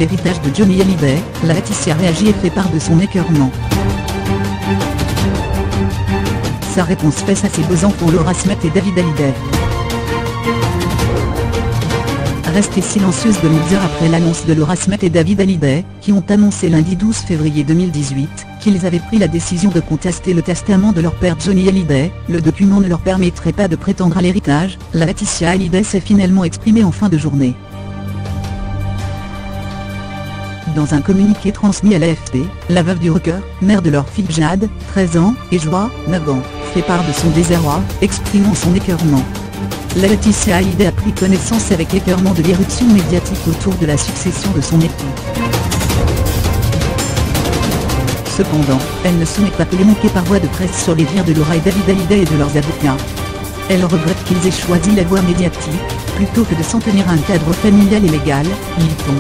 héritage de Johnny Hallyday, Laetitia réagit et fait part de son écœurement. Sa réponse face à ses beaux enfants Laura Smet et David Hallyday. Restée silencieuse de longues heures après l'annonce de Laura Smet et David Hallyday, qui ont annoncé lundi 12 février 2018, qu'ils avaient pris la décision de contester le testament de leur père Johnny Hallyday, le document ne leur permettrait pas de prétendre à l'héritage, Laetitia Hallyday s'est finalement exprimée en fin de journée. Dans un communiqué transmis à l'AFP, la veuve du rocker, mère de leur fille Jade, 13 ans, et Joie, 9 ans, fait part de son désarroi, exprimant son écœurement. Laetitia Hallyday a pris connaissance avec écœurement de l'irruption médiatique autour de la succession de son époux. Cependant, elle ne soumet pas que les manquer par voie de presse sur les dires de Laura et David Hallyday et de leurs avocats. Elle regrette qu'ils aient choisi la voie médiatique, plutôt que de s'en tenir à un cadre familial et légal, lit-on.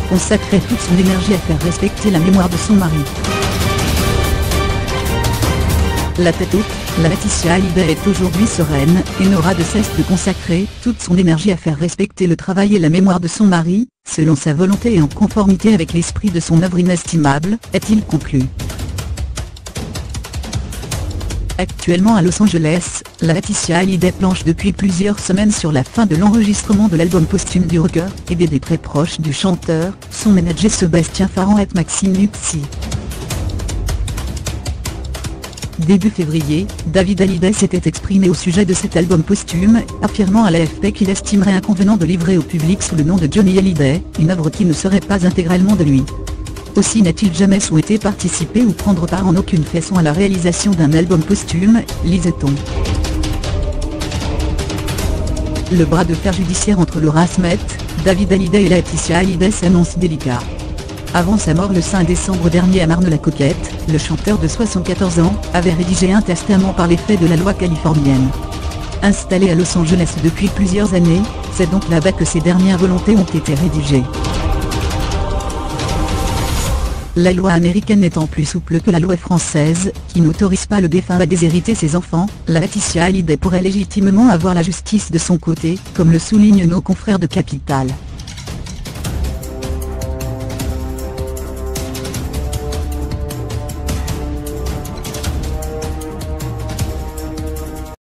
Consacrait toute son énergie à faire respecter la mémoire de son mari. La tête haute, Laetitia Hallyday est aujourd'hui sereine, et n'aura de cesse de consacrer toute son énergie à faire respecter le travail et la mémoire de son mari, selon sa volonté et en conformité avec l'esprit de son œuvre inestimable, est-il conclu. Actuellement à Los Angeles, Laetitia Hallyday planche depuis plusieurs semaines sur la fin de l'enregistrement de l'album posthume du rocker, aidée des très proches du chanteur, son manager Sébastien Farran et Maxime Luxi. Début février, David Hallyday s'était exprimé au sujet de cet album posthume, affirmant à l'AFP qu'il estimerait inconvénient de livrer au public sous le nom de Johnny Hallyday, une œuvre qui ne serait pas intégralement de lui. Aussi n'a-t-il jamais souhaité participer ou prendre part en aucune façon à la réalisation d'un album posthume, lisait-on. Le bras de fer judiciaire entre Laura Smet, David Hallyday et Laetitia Hallyday s'annonce délicat. Avant sa mort le 5 décembre dernier à Marne-la-Coquette, le chanteur de 74 ans avait rédigé un testament par l'effet de la loi californienne. Installé à Los Angeles depuis plusieurs années, c'est donc là-bas que ses dernières volontés ont été rédigées. La loi américaine étant plus souple que la loi française, qui n'autorise pas le défunt à déshériter ses enfants, Laetitia Hallyday pourrait légitimement avoir la justice de son côté, comme le soulignent nos confrères de Capital.